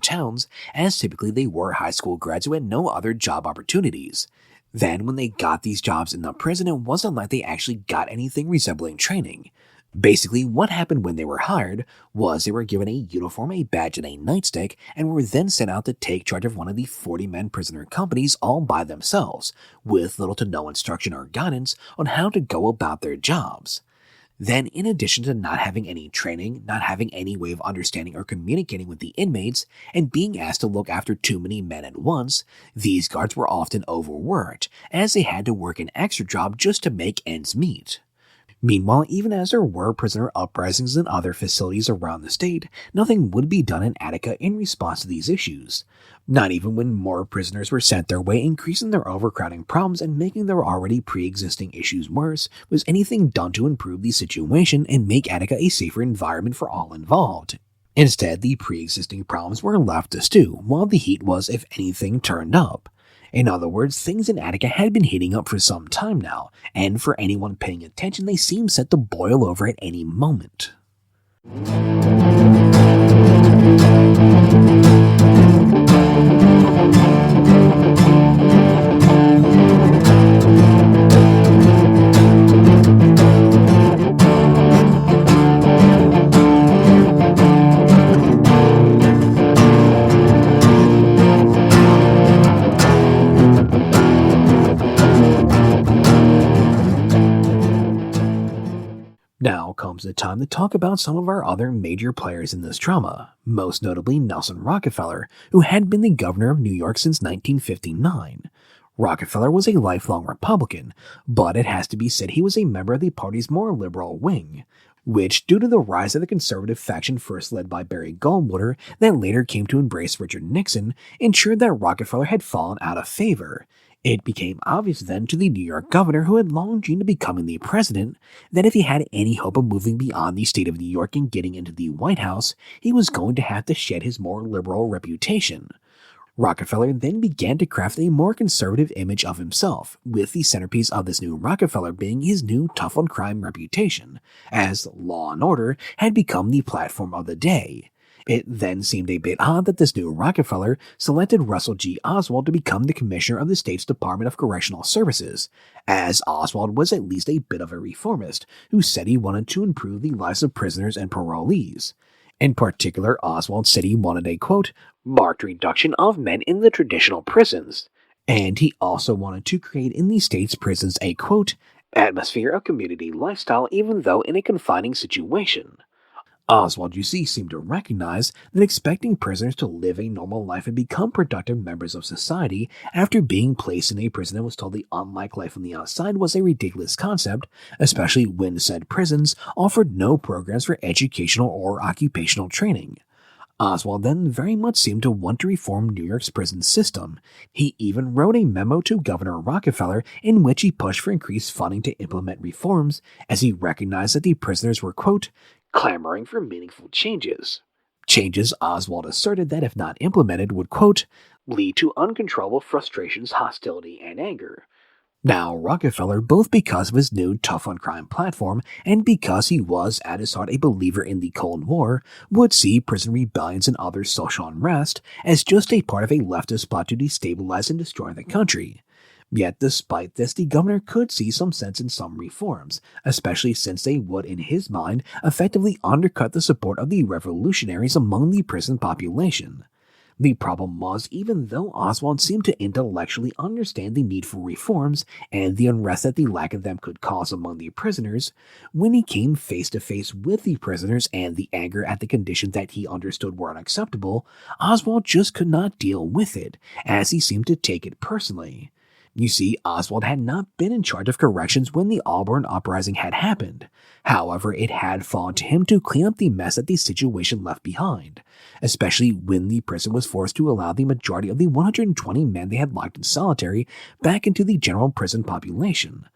hometowns, as typically they were high school grads who had no other job opportunities. Then, when they got these jobs in the prison, it wasn't like they actually got anything resembling training. Basically, what happened when they were hired was they were given a uniform, a badge, and a nightstick, and were then sent out to take charge of one of the 40-man prisoner companies all by themselves, with little to no instruction or guidance on how to go about their jobs. Then, in addition to not having any training, not having any way of understanding or communicating with the inmates, and being asked to look after too many men at once, these guards were often overworked, as they had to work an extra job just to make ends meet. Meanwhile, even as there were prisoner uprisings in other facilities around the state, nothing would be done in Attica in response to these issues. Not even when more prisoners were sent their way, increasing their overcrowding problems and making their already pre-existing issues worse, was anything done to improve the situation and make Attica a safer environment for all involved. Instead, the pre-existing problems were left to stew, while the heat was, if anything, turned up. In other words, things in Attica had been heating up for some time now, and for anyone paying attention, they seemed set to boil over at any moment. Now comes the time to talk about some of our other major players in this drama, most notably Nelson Rockefeller, who had been the governor of New York since 1959. Rockefeller was a lifelong Republican, but it has to be said he was a member of the party's more liberal wing, which, due to the rise of the conservative faction first led by Barry Goldwater that later came to embrace Richard Nixon, ensured that Rockefeller had fallen out of favor. It became obvious then to the New York governor, who had long dreamed of becoming the president, that if he had any hope of moving beyond the state of New York and getting into the White House, he was going to have to shed his more liberal reputation. Rockefeller then began to craft a more conservative image of himself, with the centerpiece of this new Rockefeller being his new tough-on-crime reputation, as law and order had become the platform of the day. It then seemed a bit odd that this new Rockefeller selected Russell G. Oswald to become the commissioner of the state's Department of Correctional Services, as Oswald was at least a bit of a reformist who said he wanted to improve the lives of prisoners and parolees. In particular, Oswald said he wanted a, quote, marked reduction of men in the traditional prisons, and he also wanted to create in the state's prisons a, quote, atmosphere of community lifestyle even though in a confining situation. Oswald, you see, seemed to recognize that expecting prisoners to live a normal life and become productive members of society after being placed in a prison that was totally unlike life on the outside was a ridiculous concept, especially when said prisons offered no programs for educational or occupational training. Oswald then very much seemed to want to reform New York's prison system. He even wrote a memo to Governor Rockefeller in which he pushed for increased funding to implement reforms, as he recognized that the prisoners were, quote, clamoring for meaningful changes. Changes Oswald asserted that if not implemented would, quote, lead to uncontrollable frustrations, hostility, and anger. Now, Rockefeller, both because of his new tough-on-crime platform and because he was, at his heart, a believer in the Cold War, would see prison rebellions and other social unrest as just a part of a leftist plot to destabilize and destroy the country. Yet, despite this, the governor could see some sense in some reforms, especially since they would, in his mind, effectively undercut the support of the revolutionaries among the prison population. The problem was, even though Oswald seemed to intellectually understand the need for reforms and the unrest that the lack of them could cause among the prisoners, when he came face to face with the prisoners and the anger at the conditions that he understood were unacceptable, Oswald just could not deal with it, as he seemed to take it personally. You see, Oswald had not been in charge of corrections when the Auburn Uprising had happened. However, it had fallen to him to clean up the mess that the situation left behind, especially when the prison was forced to allow the majority of the 120 men they had locked in solitary back into the general prison population.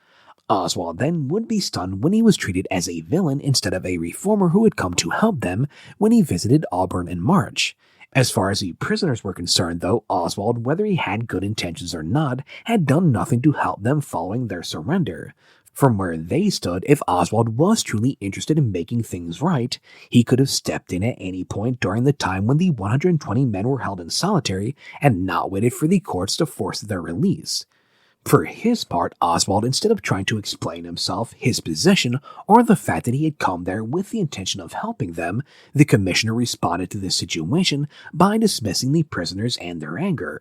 Oswald then would be stunned when he was treated as a villain instead of a reformer who had come to help them when he visited Auburn in March. As far as the prisoners were concerned, though, Oswald, whether he had good intentions or not, had done nothing to help them following their surrender. From where they stood, if Oswald was truly interested in making things right, he could have stepped in at any point during the time when the 120 men were held in solitary and not waited for the courts to force their release. For his part, Oswald, instead of trying to explain himself, his position, or the fact that he had come there with the intention of helping them, the commissioner responded to this situation by dismissing the prisoners and their anger.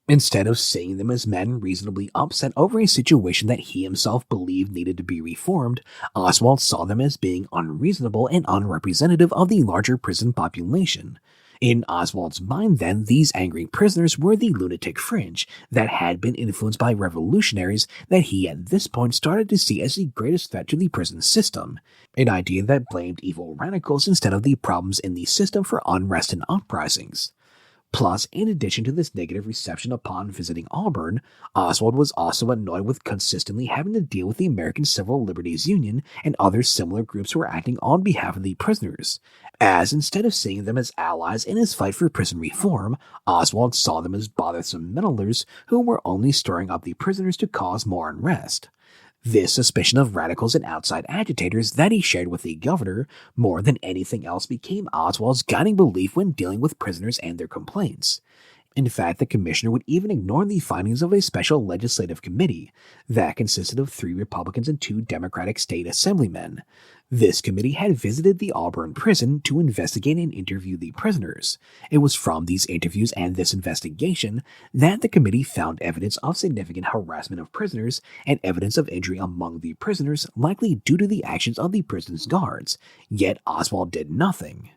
Instead of seeing them as men reasonably upset over a situation that he himself believed needed to be reformed, Oswald saw them as being unreasonable and unrepresentative of the larger prison population. In Oswald's mind, then, these angry prisoners were the lunatic fringe that had been influenced by revolutionaries that he at this point started to see as the greatest threat to the prison system, an idea that blamed evil radicals instead of the problems in the system for unrest and uprisings. Plus, in addition to this negative reception upon visiting Auburn, Oswald was also annoyed with consistently having to deal with the American Civil Liberties Union and other similar groups who were acting on behalf of the prisoners, as instead of seeing them as allies in his fight for prison reform, Oswald saw them as bothersome meddlers who were only stirring up the prisoners to cause more unrest. This suspicion of radicals and outside agitators that he shared with the governor, more than anything else, became Oswald's guiding belief when dealing with prisoners and their complaints. In fact, the commissioner would even ignore the findings of a special legislative committee that consisted of 3 Republicans and 2 Democratic state assemblymen. This committee had visited the Auburn prison to investigate and interview the prisoners. It was from these interviews and this investigation that the committee found evidence of significant harassment of prisoners and evidence of injury among the prisoners, likely due to the actions of the prison's guards, yet Oswald did nothing.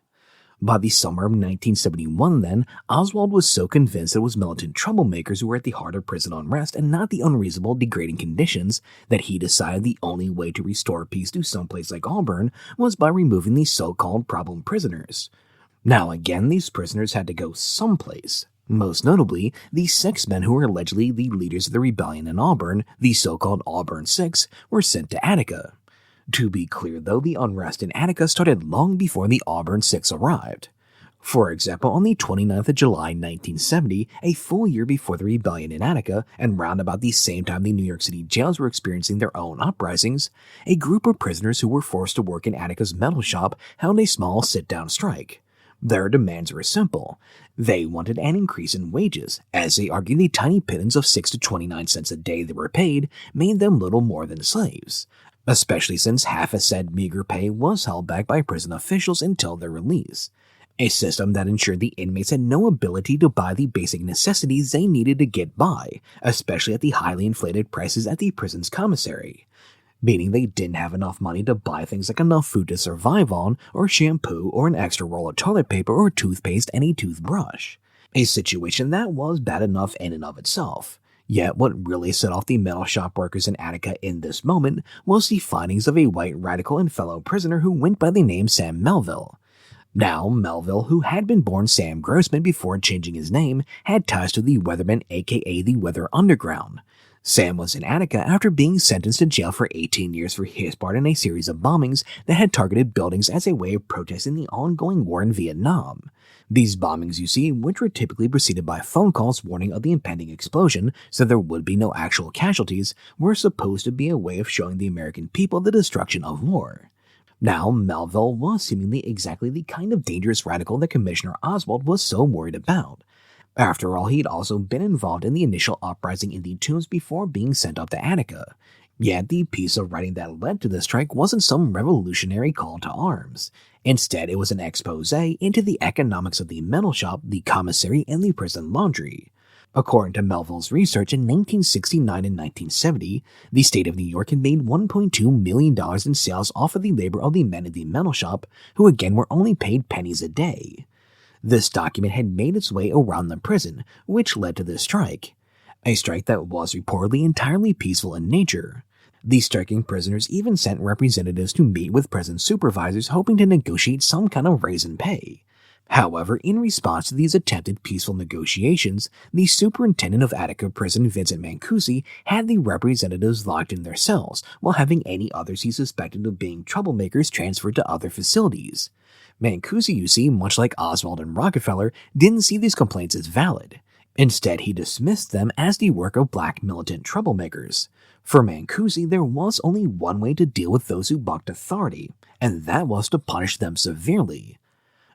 By the summer of 1971, then, Oswald was so convinced it was militant troublemakers who were at the heart of prison unrest and not the unreasonable, degrading conditions that he decided the only way to restore peace to some place like Auburn was by removing these so-called problem prisoners. Now again, these prisoners had to go someplace. Most notably, the 6 men who were allegedly the leaders of the rebellion in Auburn, the so-called Auburn Six, were sent to Attica. To be clear, though, the unrest in Attica started long before the Auburn Six arrived. For example, on the 29th of July 1970, a full year before the rebellion in Attica, and round about the same time the New York City jails were experiencing their own uprisings, a group of prisoners who were forced to work in Attica's metal shop held a small sit-down strike. Their demands were simple. They wanted an increase in wages, as they argued the tiny pittance of 6 to 29 cents a day they were paid made them little more than slaves, especially since half of said meager pay was held back by prison officials until their release, a system that ensured the inmates had no ability to buy the basic necessities they needed to get by, especially at the highly inflated prices at the prison's commissary, meaning they didn't have enough money to buy things like enough food to survive on, or shampoo, or an extra roll of toilet paper, or toothpaste, and a toothbrush, a situation that was bad enough in and of itself. Yet what really set off the metal shop workers in Attica in this moment was the findings of a white radical and fellow prisoner who went by the name Sam Melville. Now, Melville, who had been born Sam Grossman before changing his name, had ties to the Weathermen, aka the Weather Underground. Sam was in Attica after being sentenced to jail for 18 years for his part in a series of bombings that had targeted buildings as a way of protesting the ongoing war in Vietnam. These bombings, you see, which were typically preceded by phone calls warning of the impending explosion so there would be no actual casualties, were supposed to be a way of showing the American people the destruction of war. Now, Melville was seemingly exactly the kind of dangerous radical that Commissioner Oswald was so worried about. After all, he'd also been involved in the initial uprising in the tombs before being sent up to Attica. Yet the piece of writing that led to the strike wasn't some revolutionary call to arms. Instead, it was an expose into the economics of the metal shop, the commissary, and the prison laundry. According to Melville's research, in 1969 and 1970, the state of New York had made $1.2 million in sales off of the labor of the men in the metal shop, who again were only paid pennies a day. This document had made its way around the prison, which led to the strike. A strike that was reportedly entirely peaceful in nature. The striking prisoners even sent representatives to meet with prison supervisors hoping to negotiate some kind of raise in pay. However, in response to these attempted peaceful negotiations, the superintendent of Attica Prison, Vincent Mancusi, had the representatives locked in their cells, while having any others he suspected of being troublemakers transferred to other facilities. Mancusi, you see, much like Oswald and Rockefeller, didn't see these complaints as valid. Instead, he dismissed them as the work of black militant troublemakers. For Mancusi, there was only one way to deal with those who bucked authority, and that was to punish them severely.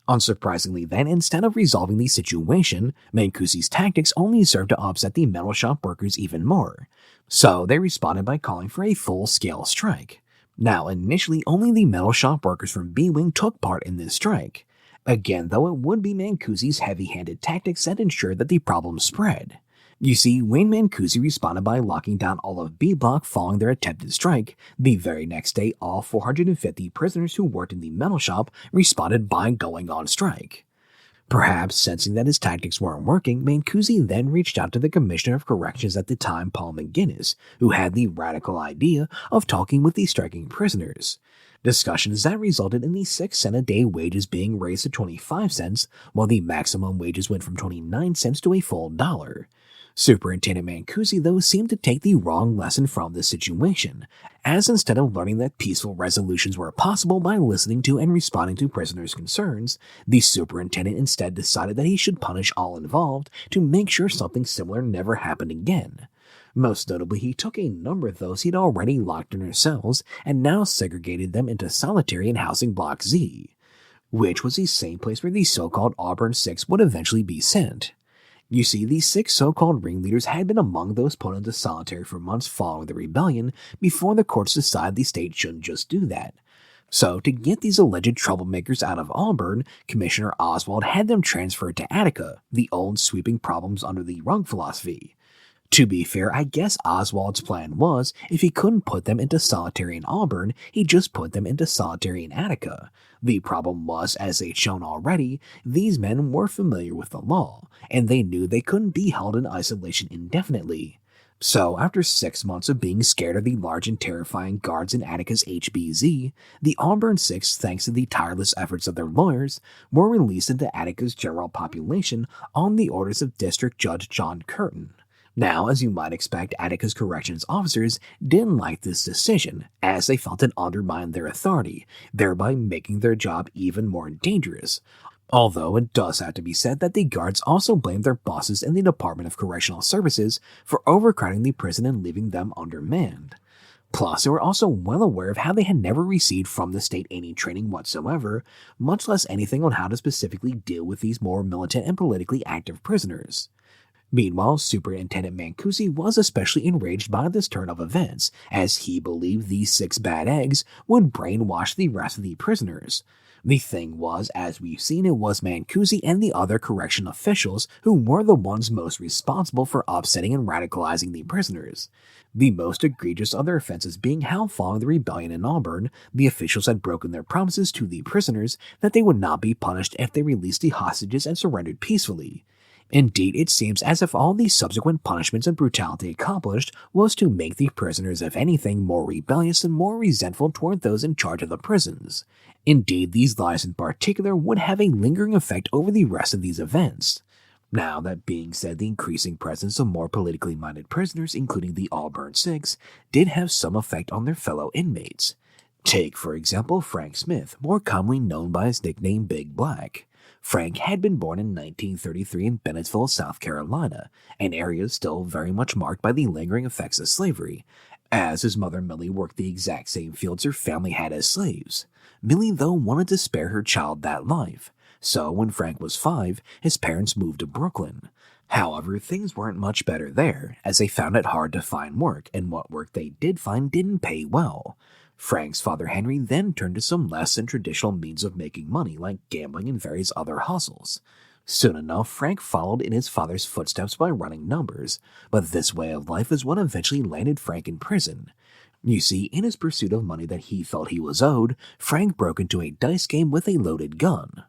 Unsurprisingly then, instead of resolving the situation, Mancusi's tactics only served to upset the metal shop workers even more. So they responded by calling for a full-scale strike. Now, initially, only the metal shop workers from B-Wing took part in this strike. Again, though, it would be Mancusi's heavy-handed tactics that ensured that the problem spread. You see, when Mancusi responded by locking down all of B Block following their attempted strike, the very next day all 450 prisoners who worked in the metal shop responded by going on strike. Perhaps sensing that his tactics weren't working, Mancusi then reached out to the Commissioner of Corrections at the time, Paul McGinnis, who had the radical idea of talking with the striking prisoners. Discussions that resulted in the 6-cent a day wages being raised to 25 cents, while the maximum wages went from 29 cents to a full $1. Superintendent Mancusi, though, seemed to take the wrong lesson from this situation, as instead of learning that peaceful resolutions were possible by listening to and responding to prisoners' concerns, the superintendent instead decided that he should punish all involved to make sure something similar never happened again. Most notably, he took a number of those he'd already locked in their cells and now segregated them into solitary in Housing Block Z, which was the same place where the so-called Auburn Six would eventually be sent. You see, these 6 so-called ringleaders had been among those put into solitary for months following the rebellion before the courts decided the state shouldn't just do that. So, to get these alleged troublemakers out of Auburn, Commissioner Oswald had them transferred to Attica, the old sweeping problems under the rug philosophy. To be fair, I guess Oswald's plan was, if he couldn't put them into solitary in Auburn, he'd just put them into solitary in Attica. The problem was, as they'd shown already, these men were familiar with the law, and they knew they couldn't be held in isolation indefinitely. So, after 6 months of being scared of the large and terrifying guards in Attica's HBZ, the Auburn Six, thanks to the tireless efforts of their lawyers, were released into Attica's general population on the orders of District Judge John Curtin. Now, as you might expect, Attica's corrections officers didn't like this decision, as they felt it undermined their authority, thereby making their job even more dangerous. Although it does have to be said that the guards also blamed their bosses in the Department of Correctional Services for overcrowding the prison and leaving them undermanned. Plus, they were also well aware of how they had never received from the state any training whatsoever, much less anything on how to specifically deal with these more militant and politically active prisoners. Meanwhile, Superintendent Mancusi was especially enraged by this turn of events, as he believed these 6 bad eggs would brainwash the rest of the prisoners. The thing was, as we've seen, it was Mancusi and the other correction officials who were the ones most responsible for upsetting and radicalizing the prisoners. The most egregious of their offenses being how, following the rebellion in Auburn, the officials had broken their promises to the prisoners that they would not be punished if they released the hostages and surrendered peacefully. Indeed, it seems as if all these subsequent punishments and brutality accomplished was to make the prisoners, if anything, more rebellious and more resentful toward those in charge of the prisons. Indeed, these lies in particular would have a lingering effect over the rest of these events. Now, that being said, the increasing presence of more politically minded prisoners, including the Auburn Six, did have some effect on their fellow inmates. Take, for example, Frank Smith, more commonly known by his nickname Big Black. Frank had been born in 1933 in Bennettsville, South Carolina, an area still very much marked by the lingering effects of slavery, as his mother Millie worked the exact same fields her family had as slaves. Millie, though, wanted to spare her child that life, so when Frank was 5, his parents moved to Brooklyn. However, things weren't much better there, as they found it hard to find work, and what work they did find didn't pay well. Frank's father Henry then turned to some less than traditional means of making money, like gambling and various other hustles. Soon enough, Frank followed in his father's footsteps by running numbers, but this way of life is what eventually landed Frank in prison. You see, in his pursuit of money that he felt he was owed, Frank broke into a dice game with a loaded gun.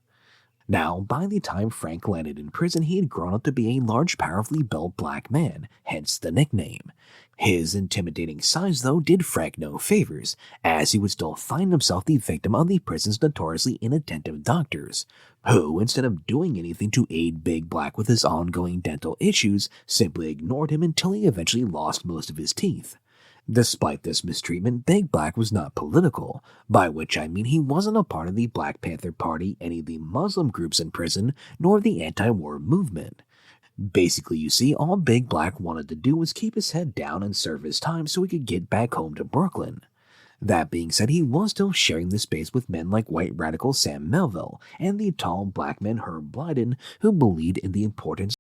Now, by the time Frank landed in prison, he had grown up to be a large, powerfully built black man, hence the nickname. His intimidating size, though, did Frank no favors, as he would still find himself the victim of the prison's notoriously inattentive doctors, who, instead of doing anything to aid Big Black with his ongoing dental issues, simply ignored him until he eventually lost most of his teeth. Despite this mistreatment, Big Black was not political, by which I mean he wasn't a part of the Black Panther Party, any of the Muslim groups in prison, nor the anti-war movement. Basically, you see, all Big Black wanted to do was keep his head down and serve his time so he could get back home to Brooklyn. That being said, he was still sharing the space with men like white radical Sam Melville and the tall black man Herb Blyden, who believed in the importance